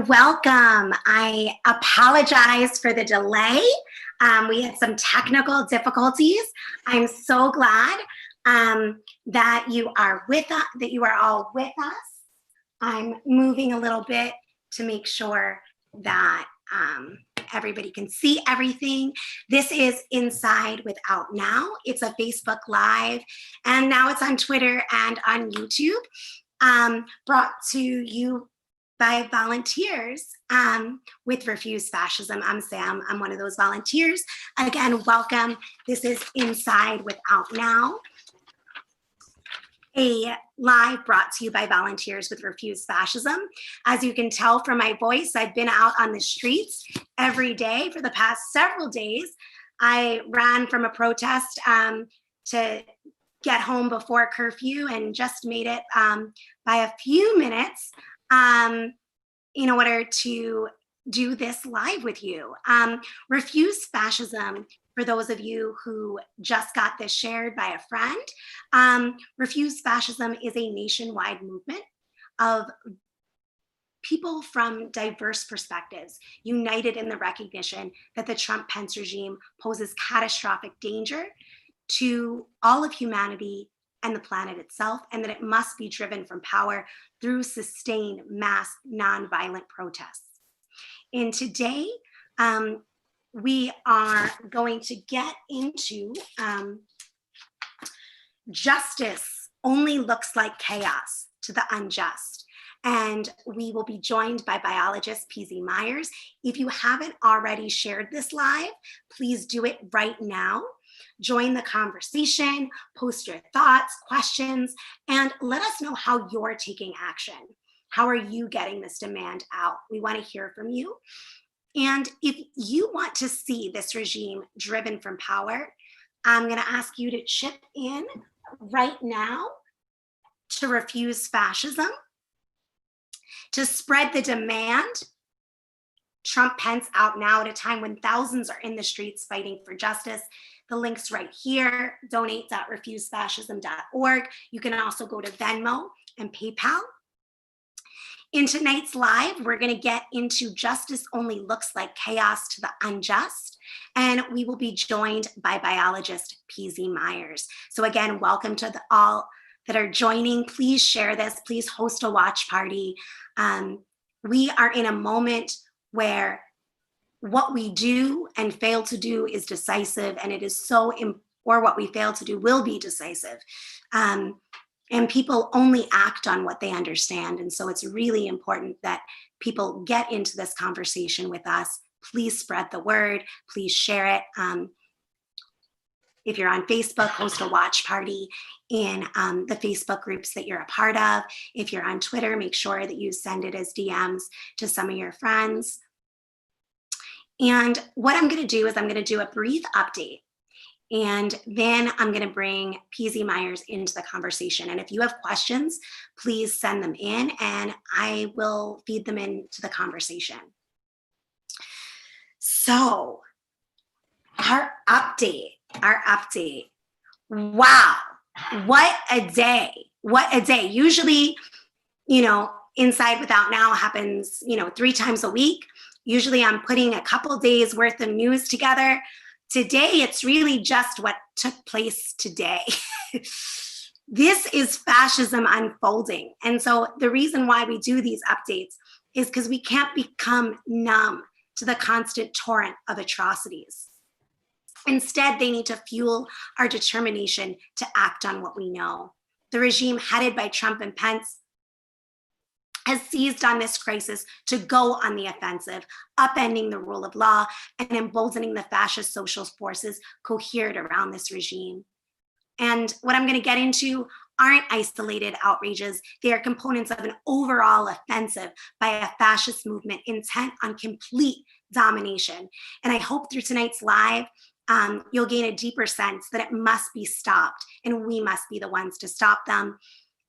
welcome. I apologize for the delay. We had some technical difficulties. I'm so glad that you are with us, that you are all with us. I'm moving a little bit to make sure that everybody can see everything. This is Inside with Out Now. It's a Facebook Live, and now it's on Twitter and on YouTube, brought to you by volunteers with Refuse-Fascism. I'm Sam. I'm one of those volunteers. Again, welcome. This is Inside with Out Now, a live brought to you by volunteers with Refuse-Fascism. As you can tell from my voice, I've been out on the streets every day for the past several days. I ran from a protest to get home before curfew and just made it by a few minutes in order to do this live with you. Refuse-Fascism, for those of you who just got this shared by a friend, Refuse-Fascism is a nationwide movement of people from diverse perspectives, united in the recognition that the Trump-Pence regime poses catastrophic danger to all of humanity and the planet itself, and that it must be driven from power through sustained mass nonviolent protests. And today, we are going to get into justice only looks like chaos to the unjust. And we will be joined by biologist P.Z. Myers. If you haven't already shared this live, please do it right now. Join the conversation, post your thoughts, questions, and let us know how you're taking action. How are you getting this demand out? We want to hear from you. And if you want to see this regime driven from power, I'm going to ask you to chip in right now to Refuse-Fascism, to spread the demand. Trump-Pence out now at a time when thousands are in the streets fighting for justice. The link's right here, donate.refusefascism.org. You can also go to Venmo and PayPal. In tonight's live, we're going to get into justice only looks like chaos to the unjust, and we will be joined by biologist P.Z. Myers. So again, welcome to all that are joining. Please share this. Please host a watch party. We are in a moment where what we do and fail to do is decisive, and it is so, or what we fail to do will be decisive. And people only act on what they understand. And so it's really important that people get into this conversation with us. Please spread the word. Please share it. If you're on Facebook, host a watch party in the Facebook groups that you're a part of. If you're on Twitter, make sure that you send it as DMs to some of your friends. And what I'm going to do is I'm going to do a brief update. And then I'm going to bring P.Z. Myers into the conversation. And if you have questions, please send them in and I will feed them into the conversation. So our update. Wow, what a day. What a day. Usually, Inside Without Now happens, 3 times a week. Usually I'm putting a couple days worth of news together. Today, it's really just what took place today. This is fascism unfolding. And so the reason why we do these updates is because we can't become numb to the constant torrent of atrocities. Instead, they need to fuel our determination to act on what we know. The regime headed by Trump and Pence has seized on this crisis to go on the offensive, upending the rule of law and emboldening the fascist social forces cohered around this regime. And what I'm going to get into aren't isolated outrages. They are components of an overall offensive by a fascist movement intent on complete domination. And I hope through tonight's live, you'll gain a deeper sense that it must be stopped, and we must be the ones to stop them.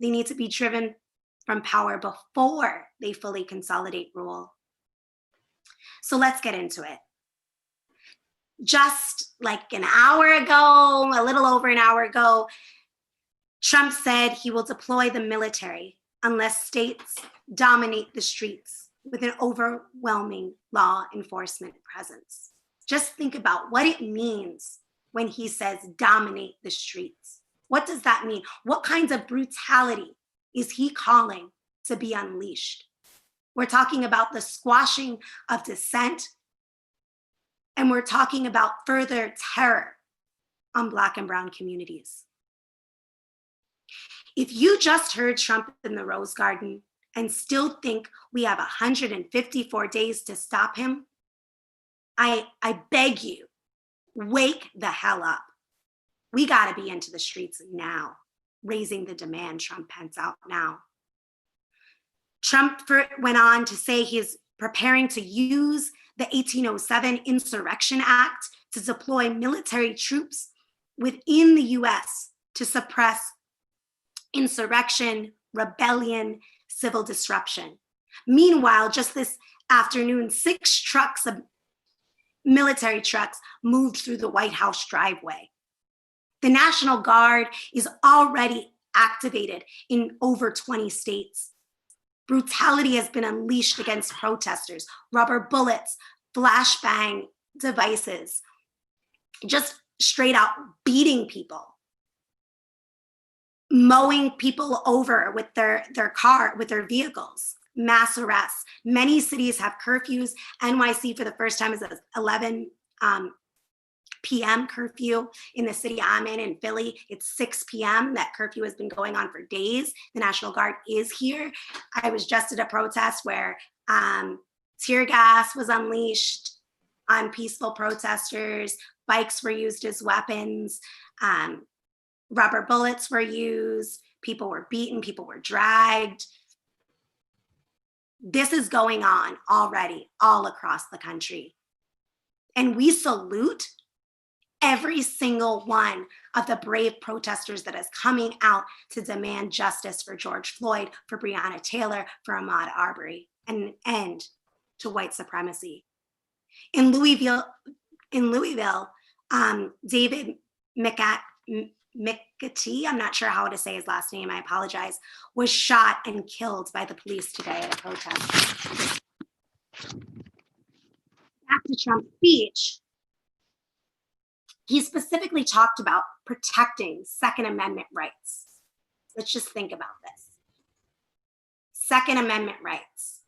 They need to be driven from power before they fully consolidate rule. So let's get into it. Just like an hour ago, a little over an hour ago, Trump said he will deploy the military unless states dominate the streets. with an overwhelming law enforcement presence. Just think about what it means when he says dominate the streets. What does that mean? What kinds of brutality is he calling to be unleashed? We're talking about the squashing of dissent, and we're talking about further terror on Black and Brown communities. If you just heard Trump in the Rose Garden and still think we have 154 days to stop him, I beg you, wake the hell up. We got to be into the streets now, raising the demand, Trump Pence out now. Trump went on to say he's preparing to use the 1807 Insurrection Act to deploy military troops within the US to suppress insurrection, rebellion, civil disruption. Meanwhile, just this afternoon, 6 trucks of military trucks moved through the White House driveway. The National Guard is already activated in over 20 states. Brutality has been unleashed against protesters, rubber bullets, flashbang devices, just straight out beating people, mowing people over with their vehicles, mass arrests. Many cities have curfews. NYC for the first time is at 11 p.m. curfew. In the city I'm in Philly, it's 6 p.m. That curfew has been going on for days. The National Guard is here. I was just at a protest where tear gas was unleashed on peaceful protesters. Bikes were used as weapons. Rubber bullets were used. People were beaten. People were dragged. This is going on already all across the country. And we salute every single one of the brave protesters that is coming out to demand justice for George Floyd, for Breonna Taylor, for Ahmaud Arbery, and an end to white supremacy. In Louisville, David McAtee, I'm not sure how to say his last name, I apologize, was shot and killed by the police today at a protest. Back to Trump's speech, he specifically talked about protecting Second Amendment rights. Let's just think about this. Second Amendment rights,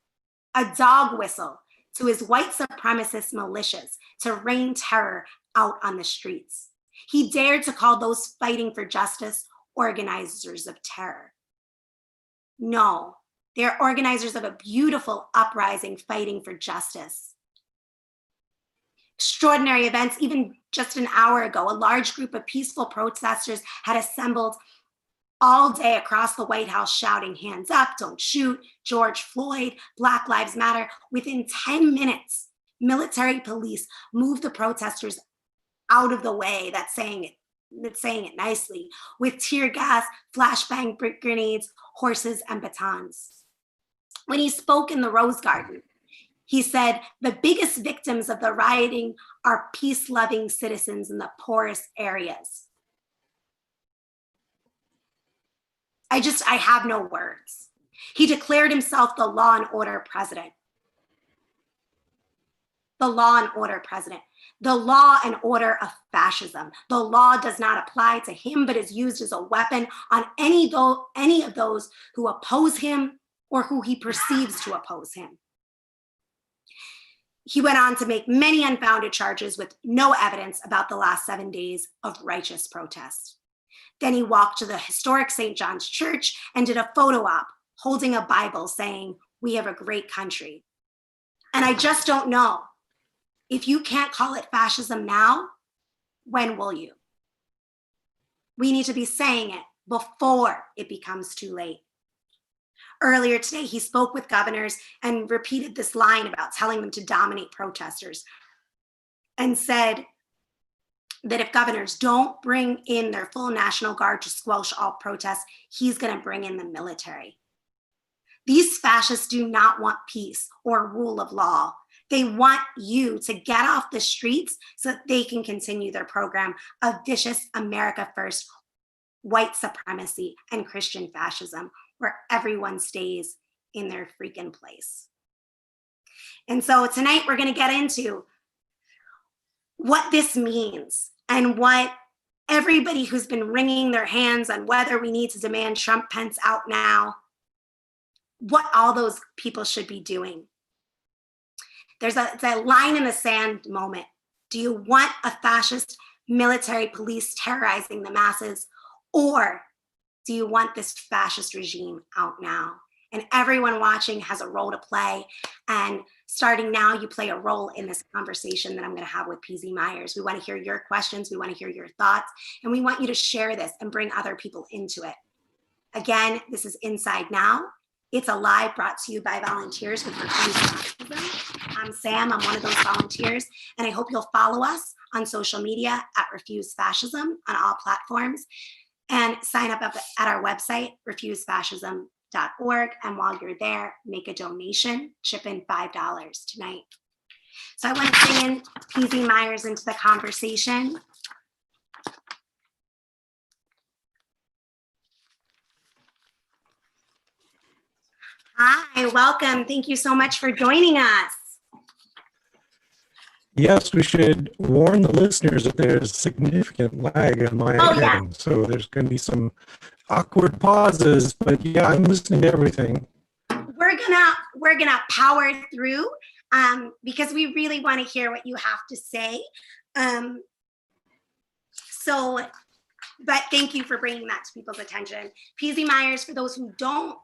a dog whistle to his white supremacist militias to rain terror out on the streets. He dared to call those fighting for justice organizers of terror. No, they're organizers of a beautiful uprising fighting for justice. Extraordinary events. Even just an hour ago, a large group of peaceful protesters had assembled all day across the White House shouting, hands up, don't shoot, George Floyd, Black Lives Matter. Within 10 minutes, military police moved the protesters out of the way, that's saying it nicely, with tear gas, flashbang grenades, horses, and batons. When he spoke in the Rose Garden, he said, the biggest victims of the rioting are peace-loving citizens in the poorest areas. I have no words. He declared himself the law and order president. The law and order president. The law and order of fascism. The law does not apply to him, but is used as a weapon on any of those who oppose him or who he perceives to oppose him. He went on to make many unfounded charges with no evidence about the last 7 days of righteous protest. Then he walked to the historic St. John's Church and did a photo op holding a Bible saying, we have a great country. And I just don't know, if you can't call it fascism now, when will you? We need to be saying it before it becomes too late. Earlier today, he spoke with governors and repeated this line about telling them to dominate protesters and said that if governors don't bring in their full National Guard to squelch all protests, he's going to bring in the military. These fascists do not want peace or rule of law. They want you to get off the streets so that they can continue their program of vicious America First, white supremacy, and Christian fascism, where everyone stays in their freaking place. And so tonight we're going to get into what this means and what everybody who's been wringing their hands on whether we need to demand Trump Pence out now, what all those people should be doing. It's a line in the sand moment. Do you want a fascist military police terrorizing the masses, or do you want this fascist regime out now? And everyone watching has a role to play. And starting now, you play a role in this conversation that I'm going to have with PZ Myers. We want to hear your questions. We want to hear your thoughts. And we want you to share this and bring other people into it. Again, this is Inside Now. It's a live brought to you by volunteers with Refuse-Fascism. I'm Sam. I'm one of those volunteers. And I hope you'll follow us on social media at Refuse-Fascism on all platforms. And sign up at our website, refusefascism.org. And while you're there, make a donation, chip in $5 tonight. So I want to bring in PZ Myers into the conversation. Hi, welcome. Thank you so much for joining us. Yes, we should warn the listeners that there's significant lag on my end, yeah. So there's going to be some awkward pauses, but yeah, I'm listening to everything. We're gonna power through because we really want to hear what you have to say. But thank you for bringing that to people's attention. PZ Myers, for those who don't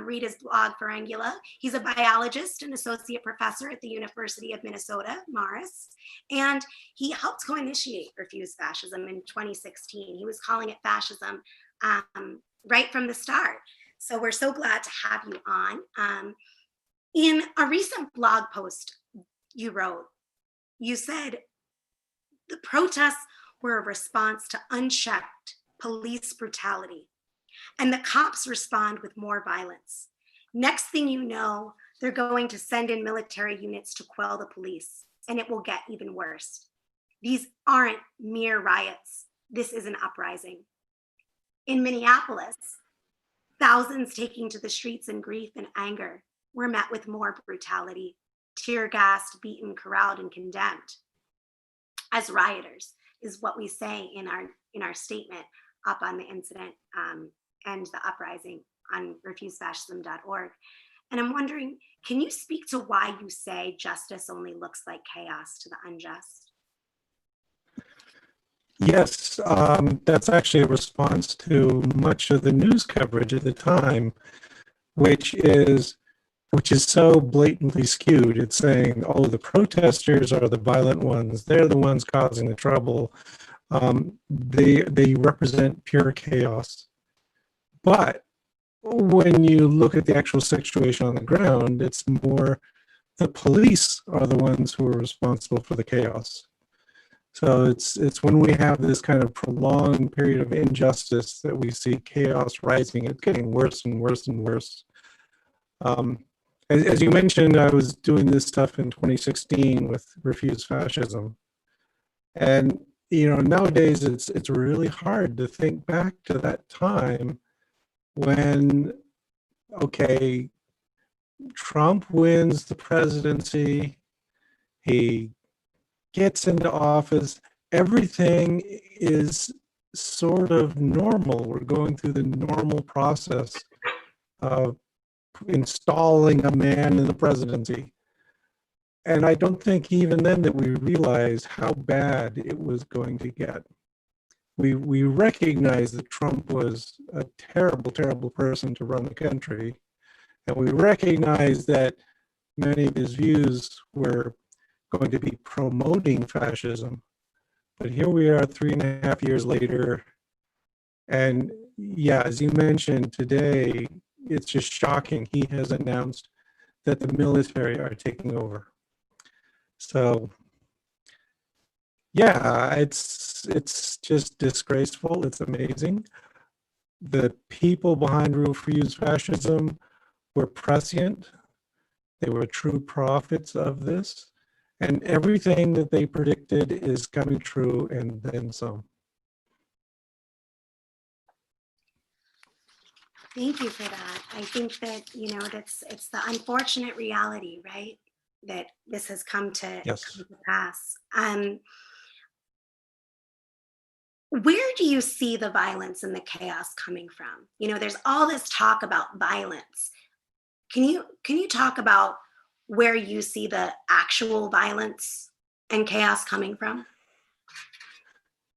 read his blog, Ferengula, he's a biologist and associate professor at the University of Minnesota, Morris, and he helped co-initiate Refuse-Fascism in 2016. He was calling it fascism right from the start. So we're so glad to have you on. In a recent blog post you wrote, you said, the protests were a response to unchecked police brutality, and the cops respond with more violence. Next thing you know, they're going to send in military units to quell the police, and it will get even worse. These aren't mere riots. This is an uprising. In Minneapolis, thousands taking to the streets in grief and anger were met with more brutality, tear gassed, beaten, corralled, and condemned as rioters, is what we say in our statement up on the incident and the uprising on refusefascism.org. And I'm wondering, can you speak to why you say justice only looks like chaos to the unjust? Yes, that's actually a response to much of the news coverage at the time, which is so blatantly skewed. It's saying, oh, the protesters are the violent ones. They're the ones causing the trouble. They represent pure chaos. But when you look at the actual situation on the ground, it's more the police are the ones who are responsible for the chaos. So it's when we have this kind of prolonged period of injustice that we see chaos rising. It's getting worse and worse and worse. As you mentioned, I was doing this stuff in 2016 with Refuse-Fascism. And, nowadays it's really hard to think back to that time when, okay, Trump wins the presidency, he gets into office, everything is sort of normal. We're going through the normal process of installing a man in the presidency. And I don't think even then that we realized how bad it was going to get. We recognized that Trump was a terrible, terrible person to run the country. And we recognized that many of his views were going to be promoting fascism. But here we are 3.5 years later. And yeah, as you mentioned today, it's just shocking. He has announced that the military are taking over. So yeah, it's just disgraceful. It's amazing. The people behind Refuse-Fascism were prescient. They were true prophets of this. And everything that they predicted is coming true and then some. Thank you for that. I think that, it's the unfortunate reality, right? this has come to Yes. pass. Where do you see the violence and the chaos coming from? There's all this talk about violence. Can you talk about where you see the actual violence and chaos coming from?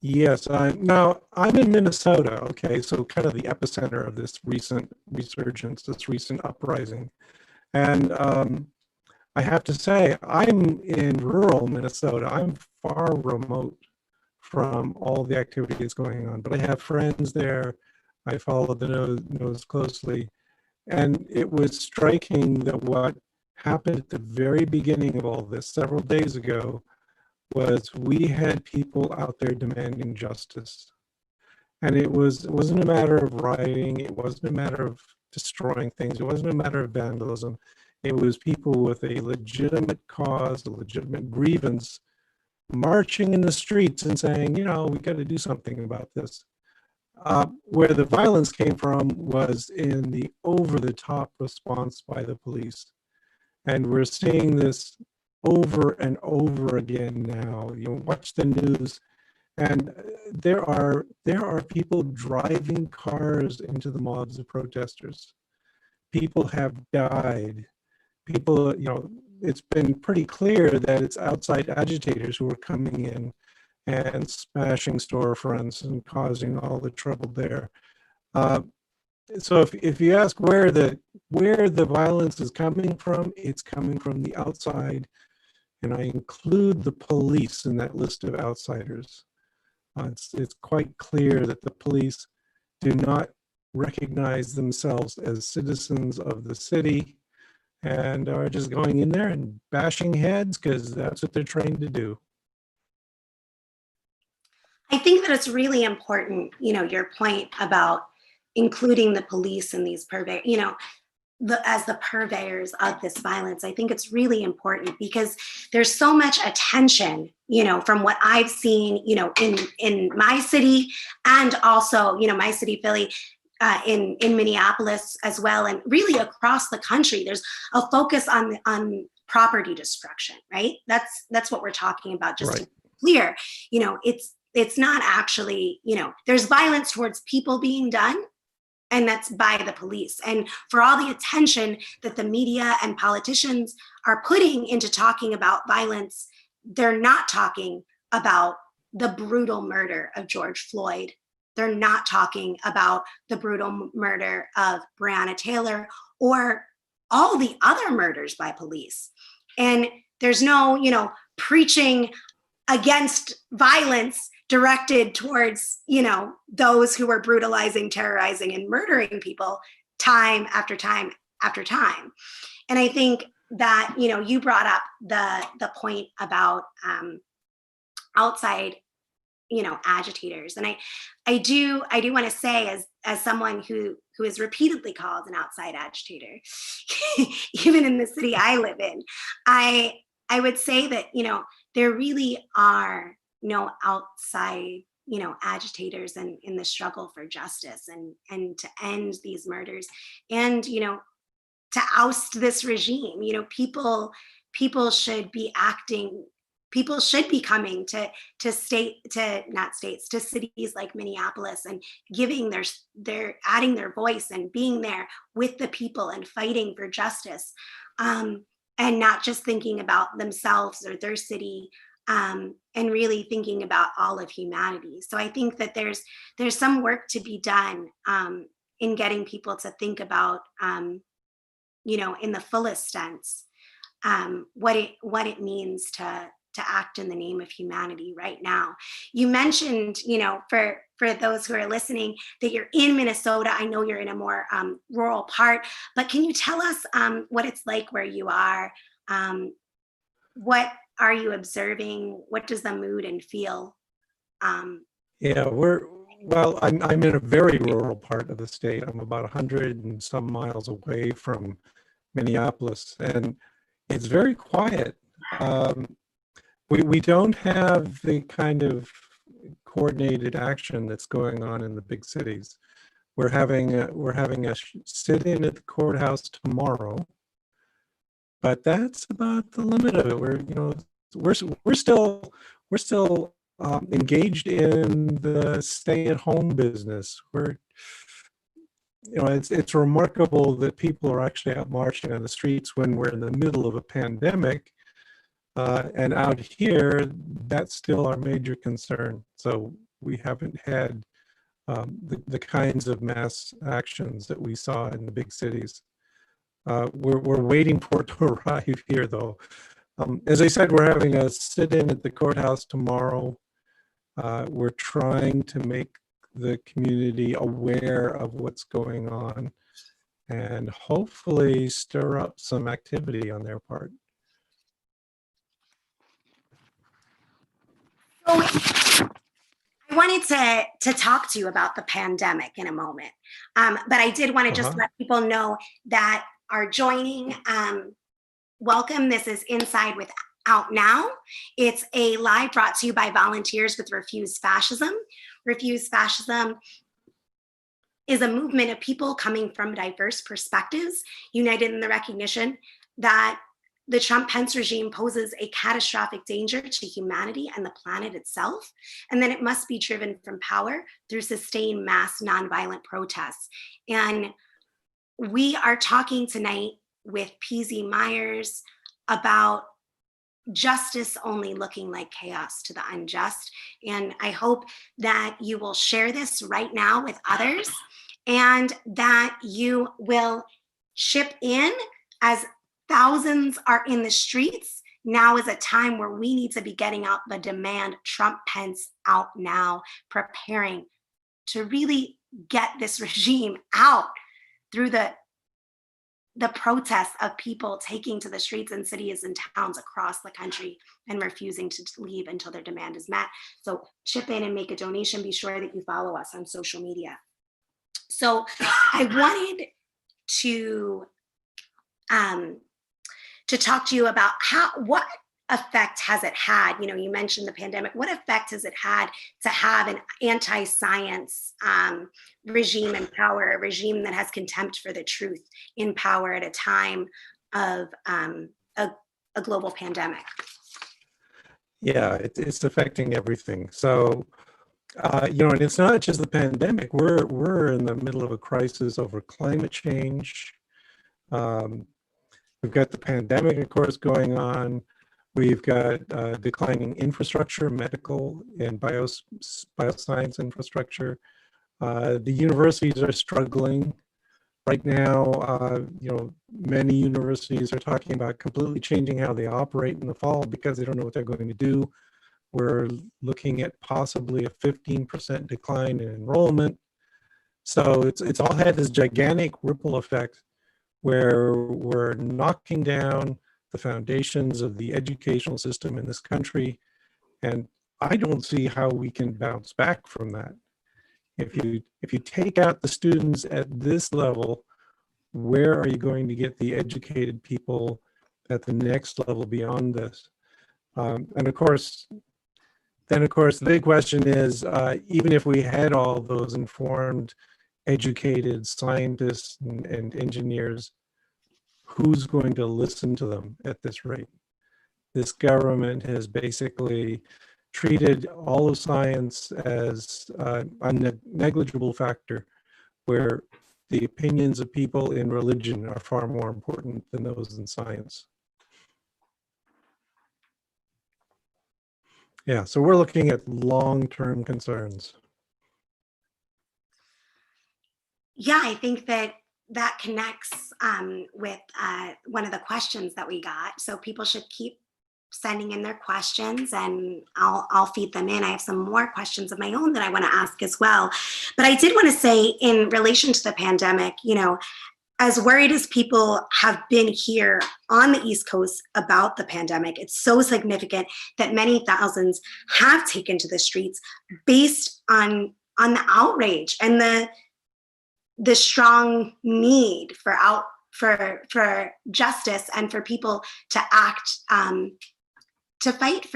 Yes. Now I'm in Minnesota. Okay, so kind of the epicenter of this recent resurgence, this recent uprising, and I have to say I'm in rural Minnesota. I'm far remote from all the activities going on, but I have friends there. I follow the news closely, and it was striking that what happened at the very beginning of all this several days ago was we had people out there demanding justice. And it wasn't a matter of rioting, it wasn't a matter of destroying things, it wasn't a matter of vandalism. It was people with a legitimate cause, a legitimate grievance, marching in the streets and saying, we got to do something about this. Where the violence came from was in the over-the-top response by the police. And we're seeing this over and over again now. Watch the news, and there are people driving cars into the mobs of protesters. People have died. People, it's been pretty clear that it's outside agitators who are coming in and smashing storefronts and causing all the trouble there. Uh, so if you ask where the violence is coming from, it's coming from the outside, and I include the police in that list of outsiders. It's quite clear that the police do not recognize themselves as citizens of the city and are just going in there and bashing heads because that's what they're trained to do. I think that it's really important, your point about including the police in these as the purveyors of this violence. I think it's really important because there's so much attention, from what I've seen, in my city, and also, my city, Philly, in Minneapolis as well, and really across the country. There's a focus on property destruction, right? That's what we're talking about. Just Right. to be clear, it's not actually, there's violence towards people being done, and that's by the police. And for all the attention that the media and politicians are putting into talking about violence, they're not talking about the brutal murder of George Floyd. They're not talking about the brutal murder of Breonna Taylor or all the other murders by police. And there's no, preaching against violence directed towards, those who were brutalizing, terrorizing, and murdering people time after time after time. And I think that, you brought up the point about outside, agitators. And I do want to say, as someone who is repeatedly called an outside agitator, even in the city I live in, I would say that, there really are no outside, agitators in the struggle for justice and to end these murders, and, to oust this regime. People should be acting. People should be coming to not states, to cities like Minneapolis, and giving their adding their voice and being there with the people and fighting for justice, and not just thinking about themselves or their city, and really thinking about all of humanity. So I think that there's some work to be done, in getting people to think about, in the fullest sense, what it means to act in the name of humanity right now. You mentioned, for those who are listening, that you're in Minnesota. I know you're in a more rural part, but can you tell us what it's like where you are? What are you observing? What does the mood and feel? Yeah, I'm in a very rural part of the state. I'm about 100 and some miles away from Minneapolis, and it's very quiet. We don't have the kind of coordinated action that's going on in the big cities. We're having a sit-in at the courthouse tomorrow, but that's about the limit of it. We're still engaged in the stay-at-home business. It's remarkable that people are actually out marching on the streets when we're in the middle of a pandemic. And out here, that's still our major concern. So we haven't had the kinds of mass actions that we saw in the big cities. We're waiting for it to arrive here, though. As I said, we're having a sit-in at the courthouse tomorrow. We're trying to make the community aware of what's going on and hopefully stir up some activity on their part. So I wanted to talk to you about the pandemic in a moment, but I did want to just let people know that are joining. Welcome. This is Inside with Out Now. It's a live brought to you by volunteers with Refuse-Fascism. Refuse-Fascism is a movement of people coming from diverse perspectives, united in the recognition that the Trump-Pence regime poses a catastrophic danger to humanity and the planet itself, and then it must be driven from power through sustained mass nonviolent protests. And we are talking tonight with PZ Myers about justice only looking like chaos to the unjust. And I hope that you will share this right now with others and that you will chip in as thousands are in the streets. Now is a time where we need to be getting out the demand Trump Pence out now, preparing to really get this regime out through the protests of people taking to the streets in cities and towns across the country and refusing to leave until their demand is met. So chip in and make a donation. Be sure that you follow us on social media. So I wanted to talk to you about what effect has it had? You know, you mentioned the pandemic. What effect has it had to have an anti-science regime in power, a regime that has contempt for the truth in power at a time of a global pandemic? Yeah, it's affecting everything. So, and it's not just the pandemic. We're in the middle of a crisis over climate change. We've got the pandemic, of course, going on. We've got declining infrastructure, medical and bioscience infrastructure. The universities are struggling right now. Many universities are talking about completely changing how they operate in the fall because they don't know what they're going to do. We're looking at possibly a 15% decline in enrollment. So it's all had this gigantic ripple effect where we're knocking down the foundations of the educational system in this country. And I don't see how we can bounce back from that. If you take out the students at this level, where are you going to get the educated people at the next level beyond this? And of course, the big question is, even if we had all those informed, educated scientists and engineers, who's going to listen to them at this rate? This government has basically treated all of science as a negligible factor, where the opinions of people in religion are far more important than those in science. Yeah, so we're looking at long-term concerns. Yeah, I think that connects with one of the questions that we got. So people should keep sending in their questions and I'll feed them in. I have some more questions of my own that I want to ask as well. But I did want to say, in relation to the pandemic, as worried as people have been here on the East Coast about the pandemic, it's so significant that many thousands have taken to the streets based on the outrage and the strong need for justice and for people to act, to fight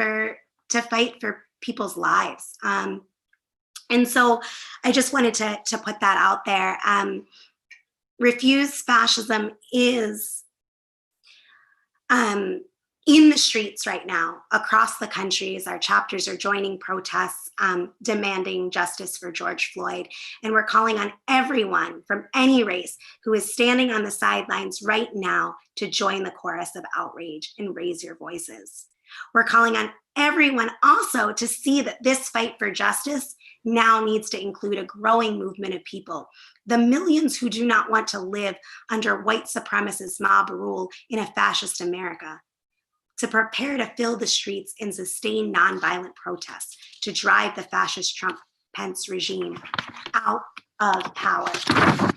for people's lives. And so I just wanted to put that out there. Refuse-Fascism is in the streets right now across the country as our chapters are joining protests demanding justice for George Floyd. And we're calling on everyone from any race who is standing on the sidelines right now to join the chorus of outrage and raise your voices. We're calling on everyone also to see that this fight for justice now needs to include a growing movement of people, the millions who do not want to live under white supremacist mob rule in a fascist America, to prepare to fill the streets and sustain nonviolent protests to drive the fascist Trump-Pence regime out of power. The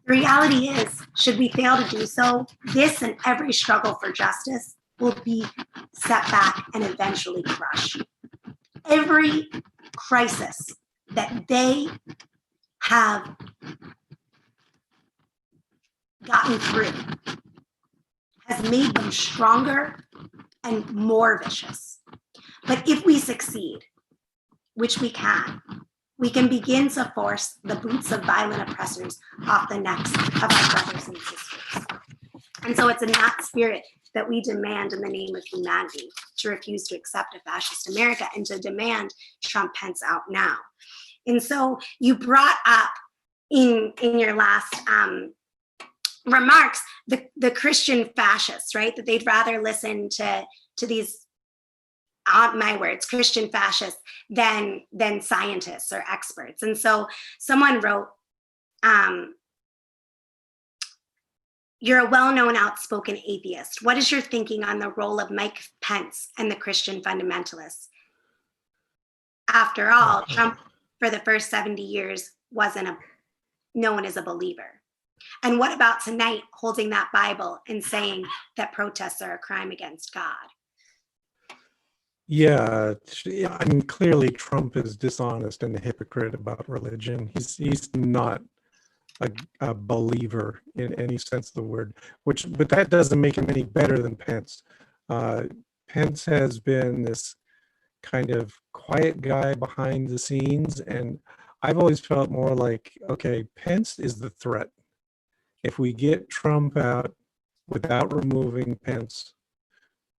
reality is, should we fail to do so, this and every struggle for justice will be set back and eventually crushed. Every crisis that they have gotten through has made them stronger and more vicious. But if we succeed, which we can begin to force the boots of violent oppressors off the necks of our brothers and sisters. And so it's in that spirit that we demand, in the name of humanity, to refuse to accept a fascist America and to demand Trump Pence out now. And so you brought up in your last remarks the Christian fascists, right? That they'd rather listen to these, my words, Christian fascists than scientists or experts. And so someone wrote, you're a well-known outspoken atheist. What is your thinking on the role of Mike Pence and the Christian fundamentalists? After all, Trump for the first 70 years wasn't known as a believer. And what about tonight holding that Bible and saying that protests are a crime against God? Yeah, I mean, clearly Trump is dishonest and a hypocrite about religion. He's not a believer in any sense of the word, but that doesn't make him any better than Pence. Pence has been this kind of quiet guy behind the scenes, and I've always felt more like, okay, Pence is the threat. If we get Trump out without removing Pence,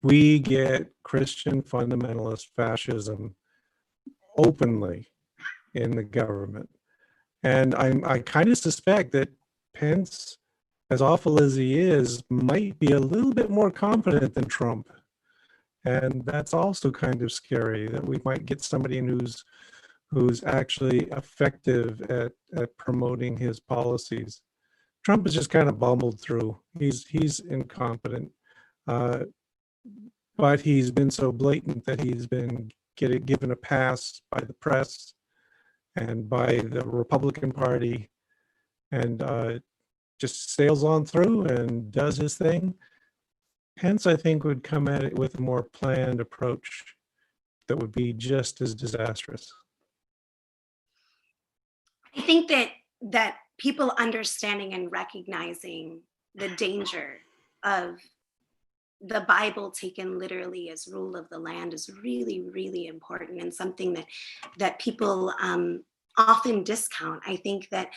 we get Christian fundamentalist fascism openly in the government. And I kind of suspect that Pence, as awful as he is, might be a little bit more confident than Trump. And that's also kind of scary, that we might get somebody who's actually effective at promoting his policies. Trump has just kind of bumbled through. He's incompetent, but he's been so blatant that he's been given a pass by the press and by the Republican Party, and just sails on through and does his thing. Pence, I think, would come at it with a more planned approach that would be just as disastrous. I think that people understanding and recognizing the danger of the Bible taken literally as rule of the land is really, really important, and something that people often discount. I think that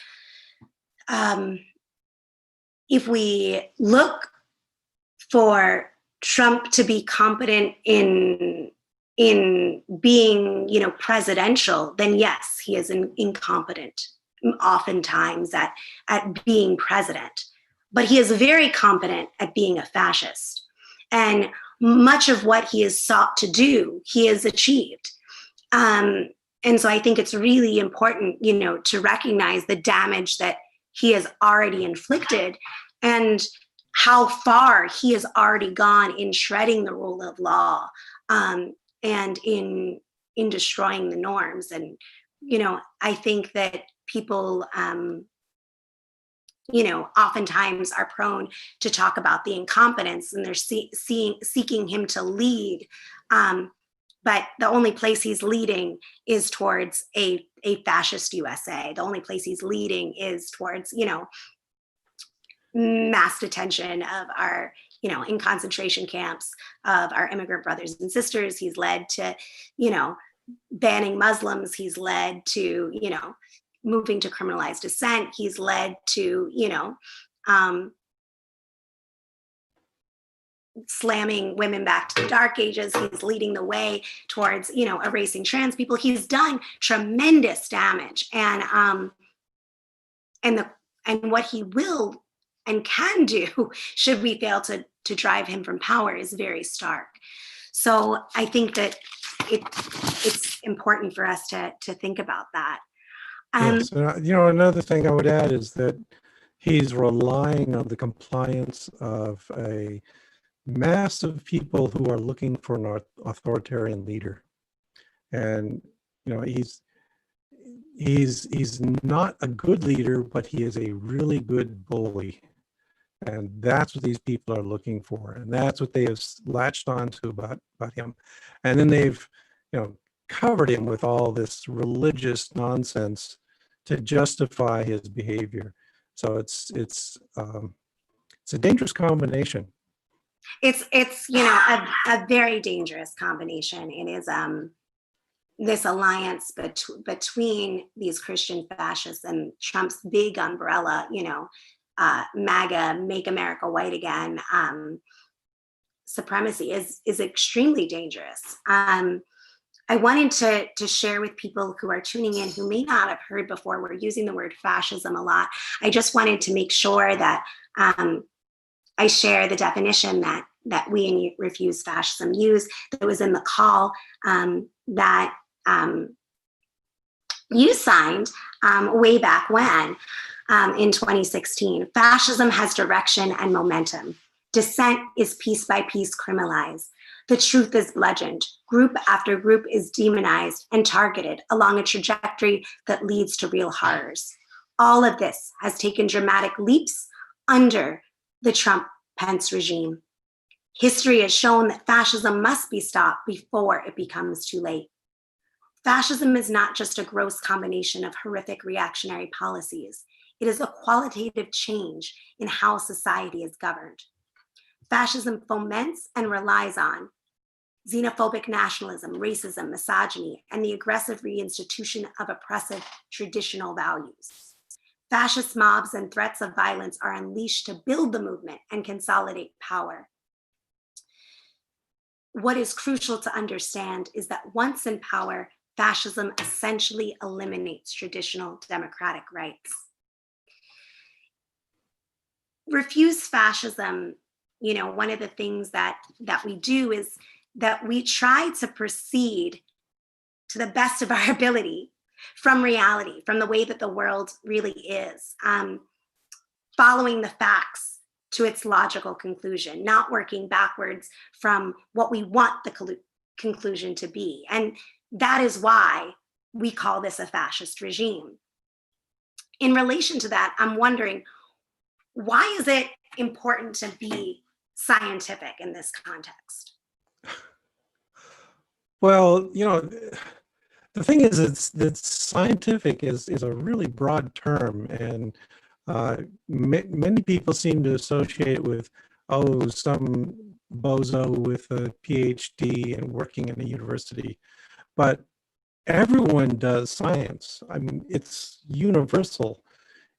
if we look for Trump to be competent in being, presidential, then yes, he is incompetent oftentimes at being president. But he is very competent at being a fascist. And much of what he has sought to do, he has achieved. And so I think it's really important, to recognize the damage that he has already inflicted and how far he has already gone in shredding the rule of law, and in destroying the norms. And, I think that people, oftentimes are prone to talk about the incompetence, and they're seeking him to lead. But the only place he's leading is towards a fascist USA. The only place he's leading is towards, mass detention of our, in concentration camps of our immigrant brothers and sisters. He's led to, banning Muslims. He's led to, moving to criminalized dissent. He's led to, slamming women back to the dark ages. He's leading the way towards, erasing trans people. He's done tremendous damage, and what he will and can do should we fail to drive him from power is very stark. So I think that it's important for us to think about that. Yes, and another thing I would add is that he's relying on the compliance of a mass of people who are looking for an authoritarian leader, and he's not a good leader, but he is a really good bully, and that's what these people are looking for, and that's what they have latched onto about him, and then they've covered him with all this religious nonsense to justify his behavior. So it's a dangerous combination. It's a very dangerous combination. It is this alliance between these Christian fascists and Trump's big umbrella, MAGA, Make America White Again, supremacy is extremely dangerous. I wanted to share with people who are tuning in who may not have heard before. We're using the word fascism a lot. I just wanted to make sure that I share the definition that we in Refuse Fascism use, that was in the call that you signed way back when, in 2016. Fascism has direction and momentum. Dissent is piece by piece criminalized. The truth is bludgeoned. Group after group is demonized and targeted along a trajectory that leads to real horrors. All of this has taken dramatic leaps under the Trump-Pence regime. History has shown that fascism must be stopped before it becomes too late. Fascism is not just a gross combination of horrific reactionary policies. It is a qualitative change in how society is governed. Fascism foments and relies on xenophobic nationalism, racism, misogyny, and the aggressive reinstitution of oppressive traditional values. Fascist mobs and threats of violence are unleashed to build the movement and consolidate power. What is crucial to understand is that once in power, fascism essentially eliminates traditional democratic rights. Refuse Fascism, one of the things that we do is that we try to proceed to the best of our ability from reality, from the way that the world really is, following the facts to its logical conclusion, not working backwards from what we want the conclusion to be. And that is why we call this a fascist regime. In relation to that, I'm wondering, why is it important to be scientific in this context? Well, the thing is, that scientific is a really broad term, and many people seem to associate it with, some bozo with a PhD and working in a university. But everyone does science. I mean, it's universal.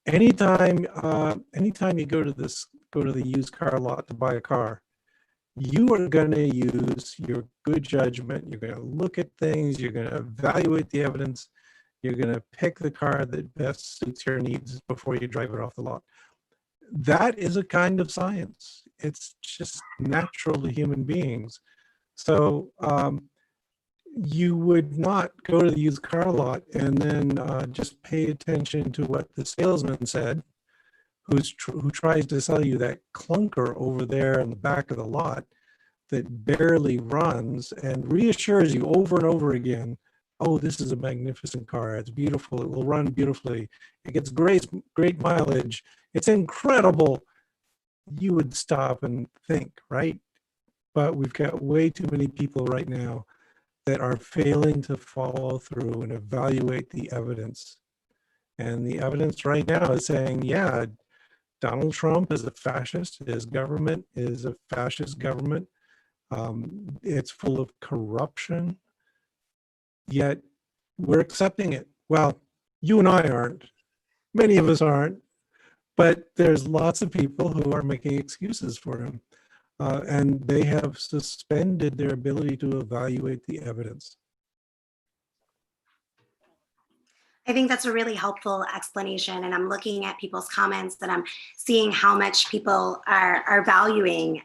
Anytime you go to the used car lot to buy a car, you are going to use your good judgment. You're going to look at things. You're going to evaluate the evidence. You're going to pick the car that best suits your needs before you drive it off the lot. That is a kind of science. It's just natural to human beings. So you would not go to the used car lot and then just pay attention to what the salesman said, who tries to sell you that clunker over there in the back of the lot that barely runs and reassures you over and over again, oh, this is a magnificent car. It's beautiful. It will run beautifully. It gets great mileage. It's incredible. You would stop and think, right? But we've got way too many people right now that are failing to follow through and evaluate the evidence. And the evidence right now is saying, yeah, Donald Trump is a fascist. His government is a fascist government. It's full of corruption, yet we're accepting it. Well, you and I aren't. Many of us aren't. But there's lots of people who are making excuses for him. and they have suspended their ability to evaluate the evidence. I think that's a really helpful explanation. And I'm looking at people's comments and I'm seeing how much people are valuing,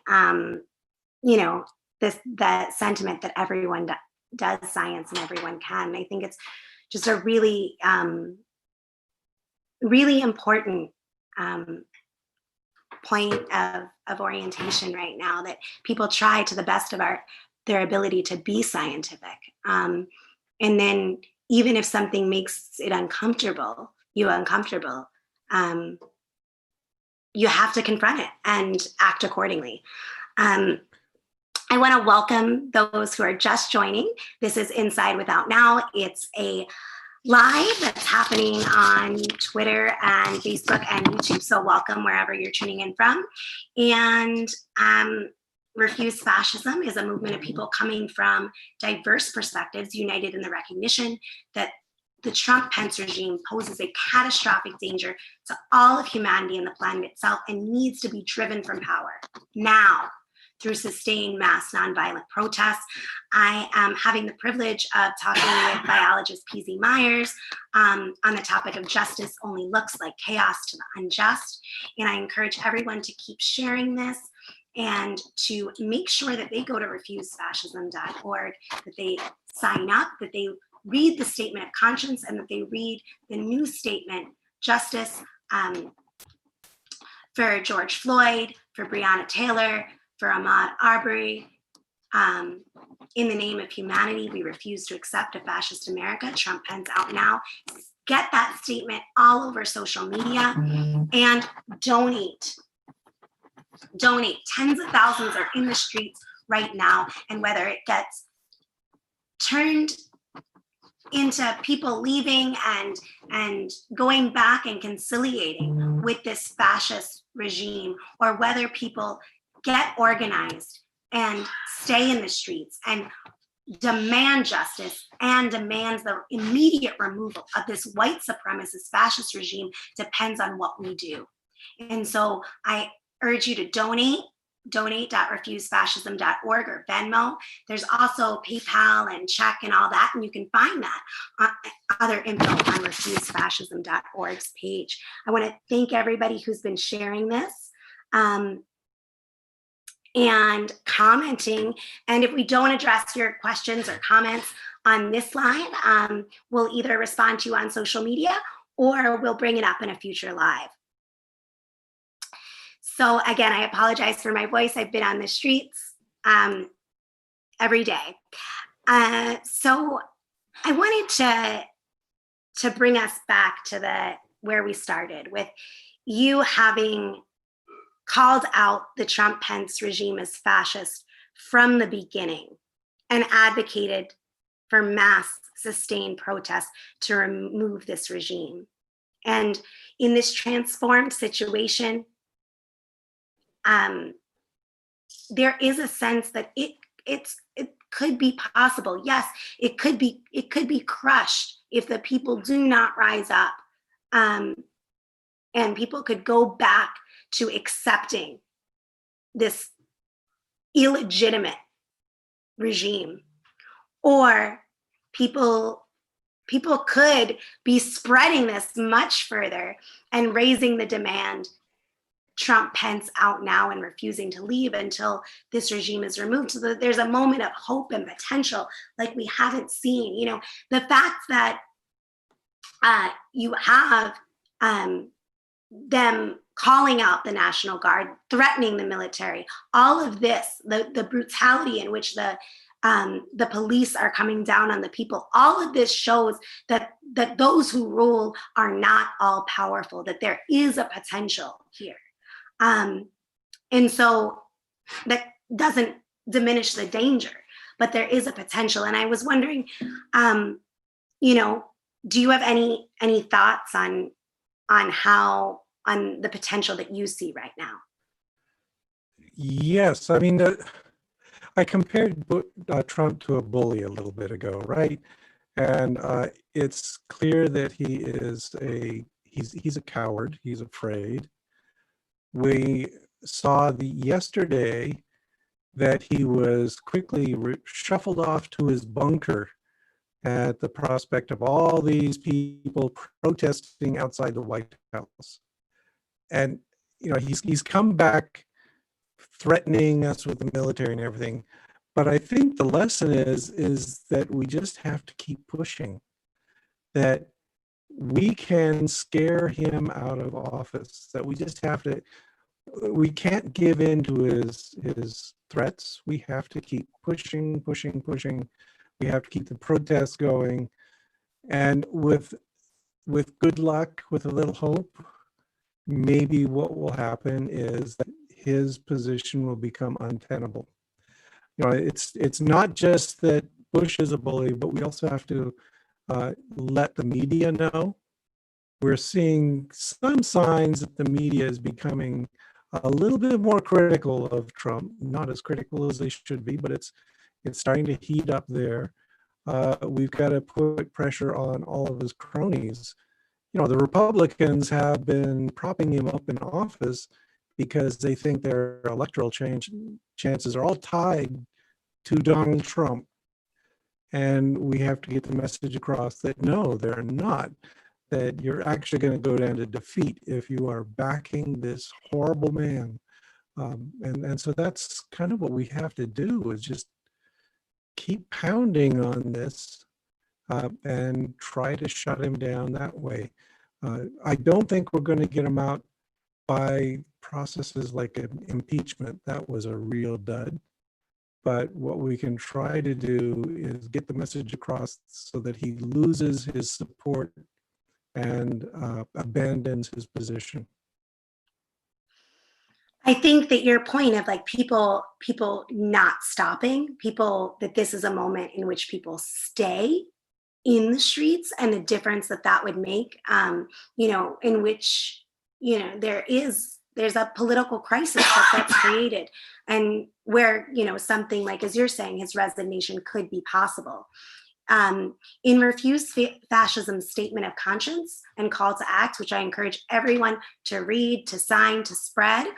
that sentiment that everyone does science and everyone can. I think it's just a really, really important point of orientation right now, that people try to the best of their ability to be scientific. And then even if something makes it uncomfortable, you have to confront it and act accordingly. I want to welcome those who are just joining. This is Inside Without Now. It's a live that's happening on Twitter and Facebook and YouTube. So welcome wherever you're tuning in from. And Refuse Fascism is a movement of people coming from diverse perspectives, united in the recognition that the Trump-Pence regime poses a catastrophic danger to all of humanity and the planet itself, and needs to be driven from power now through sustained mass nonviolent protests. I am having the privilege of talking with biologist P.Z. Myers on the topic of justice only looks like chaos to the unjust. And I encourage everyone to keep sharing this and to make sure that they go to refusefascism.org, that they sign up, that they read the statement of conscience, and that they read the new statement, justice for George Floyd, for Breonna Taylor, for Ahmaud Arbery. In the name of humanity, we refuse to accept a fascist America. Trump, Pence, out now. Get that statement all over social media and donate. Donate. Tens of thousands are in the streets right now, and whether it gets turned into people leaving and going back and conciliating with this fascist regime, or whether people get organized and stay in the streets and demand justice and demand the immediate removal of this white supremacist fascist regime, depends on what we do. And so I urge you to donate.refusefascism.org or Venmo. There's also PayPal and check and all that, and you can find that other info on refusefascism.org's page. I want to thank everybody who's been sharing this and commenting. And if we don't address your questions or comments on this live, we'll either respond to you on social media or we'll bring it up in a future live. So again, I apologize for my voice. I've been on the streets every day. So I wanted to bring us back to where we started, with you having called out the Trump-Pence regime as fascist from the beginning and advocated for mass sustained protests to remove this regime. And in this transformed situation, there is a sense that it could be possible. Yes, it could be crushed if the people do not rise up, and people could go back to accepting this illegitimate regime, or people could be spreading this much further and raising the demand, Trump, Pence out now, and refusing to leave until this regime is removed. So that there's a moment of hope and potential like we haven't seen. You know, the fact that you have them calling out the National Guard, threatening the military, all of this, the brutality in which the police are coming down on the people, all of this shows that those who rule are not all powerful, that there is a potential here. And so that doesn't diminish the danger, but there is a potential. And I was wondering, do you have any thoughts on the potential that you see right now? Yes, I mean, I compared Trump to a bully a little bit ago, right? And it's clear that he's a coward. He's afraid. We saw yesterday that he was quickly shuffled off to his bunker at the prospect of all these people protesting outside the White House. And he's come back threatening us with the military and everything. But I think the lesson is that we just have to keep pushing, that we can scare him out of office, that we just have to, we can't give in to his threats. We have to keep pushing, pushing, pushing. We have to keep the protests going. And with good luck, with a little hope, maybe what will happen is that his position will become untenable. It's not just that Bush is a bully, but we also have to let the media know. We're seeing some signs that the media is becoming a little bit more critical of Trump, not as critical as they should be, but it's starting to heat up there. We've got to put pressure on all of his cronies. The Republicans have been propping him up in office because they think their electoral chances are all tied to Donald Trump. And we have to get the message across that no, they're not, that you're actually going to go down to defeat if you are backing this horrible man. And so that's kind of what we have to do, is just keep pounding on this and try to shut him down that way. I don't think we're going to get him out by processes like an impeachment. That was a real dud. But what we can try to do is get the message across so that he loses his support and abandons his position. I think that your point of like people not stopping, that this is a moment in which people stay in the streets, and the difference that would make, in which, there's a political crisis that's created, and where, something like, as you're saying, his resignation could be possible. In Refuse-Fascism's statement of conscience and call to act, which I encourage everyone to read, to sign, to spread,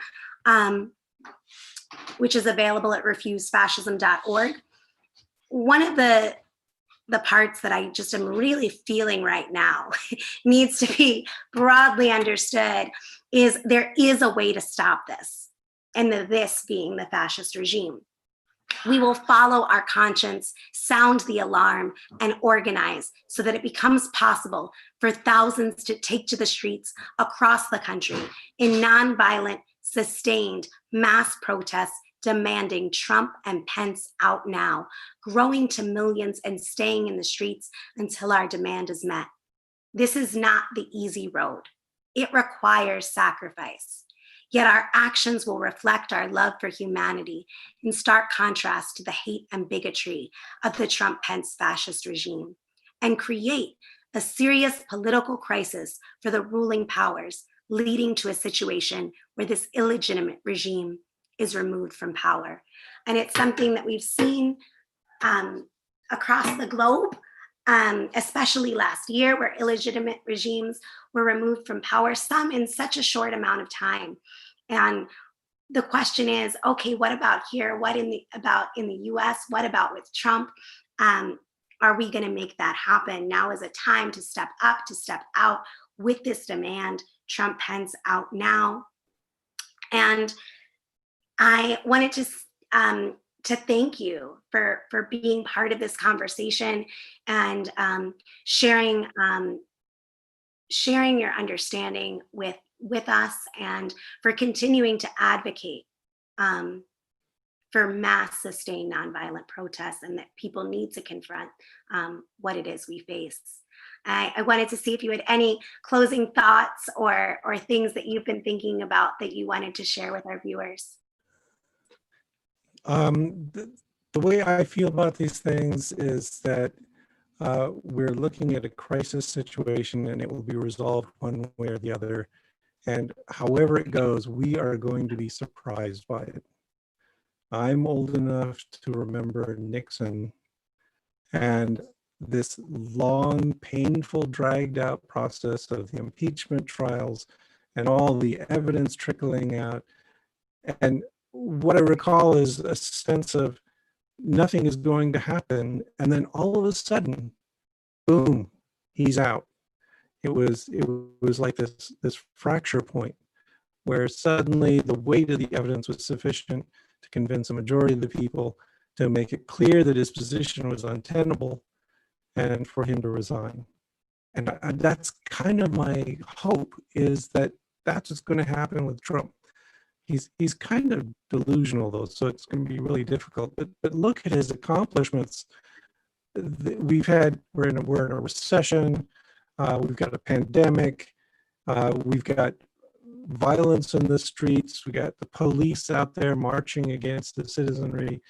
which is available at refusefascism.org. One of the parts that I just am really feeling right now needs to be broadly understood is there is a way to stop this, and this being the fascist regime. We will follow our conscience, sound the alarm, and organize so that it becomes possible for thousands to take to the streets across the country in nonviolent, sustained mass protests demanding Trump and Pence out now, growing to millions and staying in the streets until our demand is met. This is not the easy road. It requires sacrifice. Yet our actions will reflect our love for humanity, in stark contrast to the hate and bigotry of the Trump-Pence fascist regime, and create a serious political crisis for the ruling powers, leading to a situation where this illegitimate regime is removed from power. And it's something that we've seen across the globe, especially last year, where illegitimate regimes were removed from power, some in such a short amount of time. And the question is, okay, what about here? What about in the US? What about with Trump? Are we going to make that happen? Now is a time to step up, to step out with this demand. Trump, Pence out now. And I wanted to thank you for being part of this conversation and sharing your understanding with us, and for continuing to advocate for mass sustained nonviolent protests, and that people need to confront what it is we face. I wanted to see if you had any closing thoughts or things that you've been thinking about that you wanted to share with our viewers. The way I feel about these things is that we're looking at a crisis situation, and it will be resolved one way or the other. And however it goes, we are going to be surprised by it. I'm old enough to remember Nixon and this long, painful, dragged out process of the impeachment trials and all the evidence trickling out. And what I recall is a sense of nothing is going to happen. And then all of a sudden, boom, he's out. It was like this fracture point where suddenly the weight of the evidence was sufficient to convince a majority of the people to make it clear that his position was untenable and for him to resign. And that's kind of my hope, is that that's what's going to happen with Trump. He's kind of delusional though, so it's going to be really difficult. But look at his accomplishments. We're in a recession. We've got a pandemic. We've got violence in the streets. We got the police out there marching against the citizenry.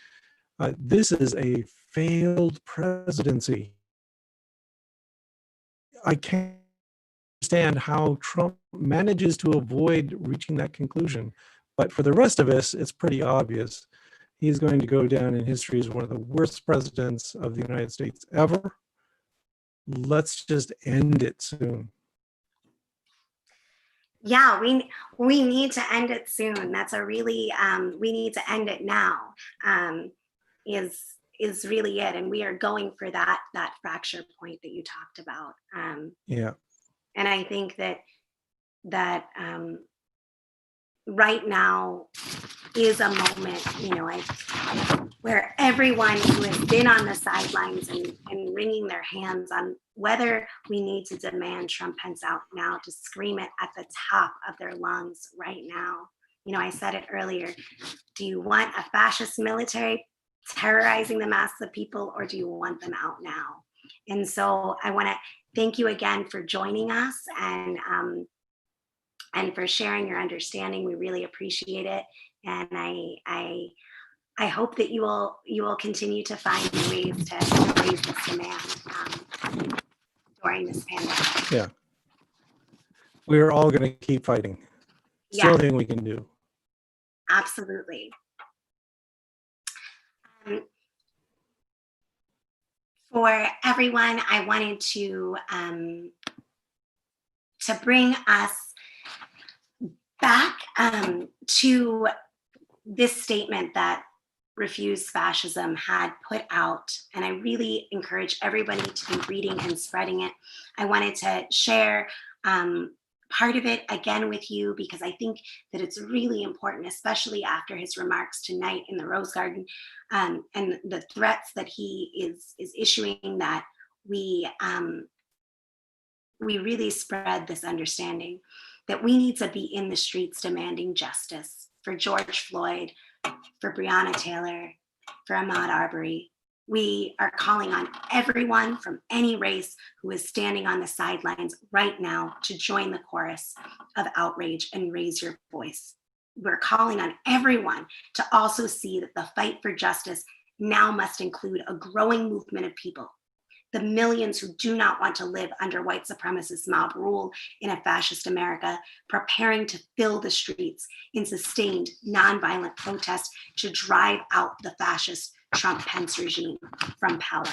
This is a failed presidency. I can't understand how Trump manages to avoid reaching that conclusion. But for the rest of us, it's pretty obvious. He's going to go down in history as one of the worst presidents of the United States ever. Let's just end it soon. Yeah, we need to end it soon. That's a really we need to end it now. Is really it, and we are going for that fracture point that you talked about. Yeah. And I think that right now is a moment, where everyone who has been on the sidelines and wringing their hands on whether we need to demand Trump Pence out now, to scream it at the top of their lungs right now. I said it earlier. Do you want a fascist military terrorizing the mass of people, or do you want them out now? And so I want to thank you again for joining us and for sharing your understanding. We really appreciate it, and I hope that you will continue to find ways to raise this demand during this pandemic. Yeah. We're all going to keep fighting. It's the only thing we can do. Absolutely. For everyone, I wanted to bring us back to this statement that Refuse-Fascism had put out, and I really encourage everybody to be reading and spreading it. I wanted to share part of it again with you, because I think that it's really important, especially after his remarks tonight in the Rose Garden, and the threats that he is issuing, that we really spread this understanding that we need to be in the streets demanding justice for George Floyd, for Breonna Taylor, for Ahmaud Arbery. We are calling on everyone from any race who is standing on the sidelines right now to join the chorus of outrage and raise your voice. We're calling on everyone to also see that the fight for justice now must include a growing movement of people, the millions who do not want to live under white supremacist mob rule in a fascist America, preparing to fill the streets in sustained nonviolent protest to drive out the fascist Trump-Pence regime from power.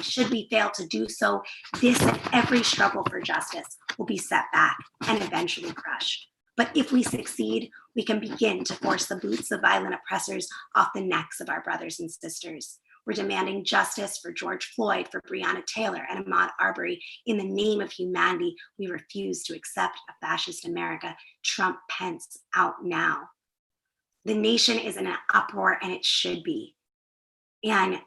Should we fail to do so, this and every struggle for justice will be set back and eventually crushed. But if we succeed, we can begin to force the boots of violent oppressors off the necks of our brothers and sisters. We're demanding justice for George Floyd, for Breonna Taylor, and Ahmaud Arbery. In the name of humanity, we refuse to accept a fascist America. Trump Pence out now. The nation is in an uproar, and it should be. And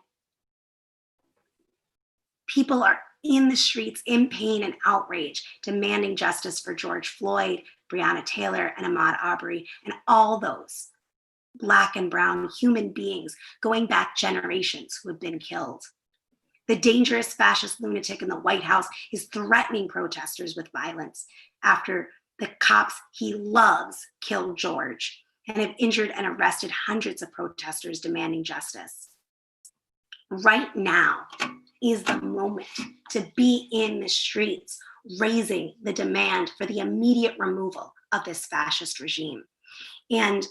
people are in the streets in pain and outrage, demanding justice for George Floyd, Breonna Taylor, and Ahmaud Arbery, and all those Black and brown human beings going back generations who have been killed. The dangerous fascist lunatic in the White House is threatening protesters with violence after the cops he loves killed George and have injured and arrested hundreds of protesters demanding justice. Right now is the moment to be in the streets, raising the demand for the immediate removal of this fascist regime. And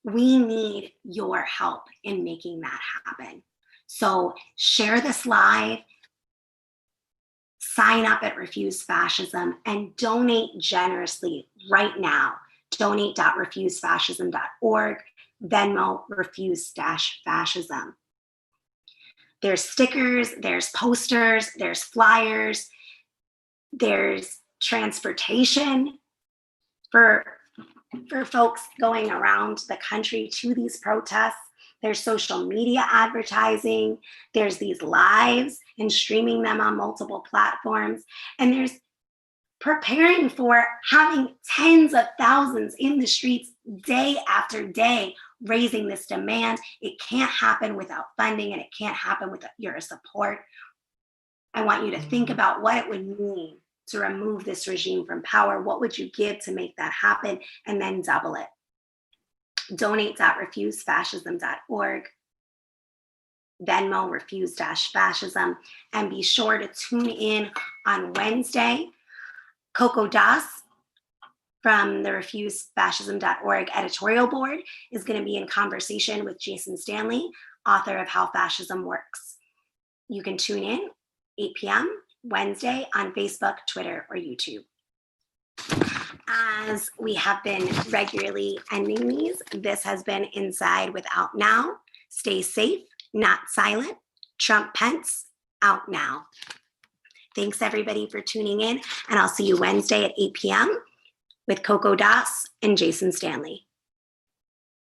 we need your help in making that happen. So share this live, sign up at Refuse Fascism, and donate generously right now donate.refusefascism.org, Venmo refuse-fascism. There's stickers, there's posters, there's flyers, there's transportation for folks going around the country to these protests. There's social media advertising. There's these lives and streaming them on multiple platforms. And there's preparing for having tens of thousands in the streets day after day, raising this demand. It can't happen without funding, and it can't happen without your support. I want you to think about what it would mean to remove this regime from power. What would you give to make that happen? And then double it. Donate.refusefascism.org, Venmo refuse-fascism, and be sure to tune in on Wednesday. Coco Das from the refusefascism.org editorial board is going to be in conversation with Jason Stanley, author of How Fascism Works. You can tune in 8 p.m. Wednesday on Facebook, Twitter, or YouTube. As we have been regularly ending these, this has been Inside with Out Now. Stay safe, not silent. Trump Pence, out now. Thanks everybody for tuning in, and I'll see you Wednesday at 8 p.m. with Coco Das and Jason Stanley.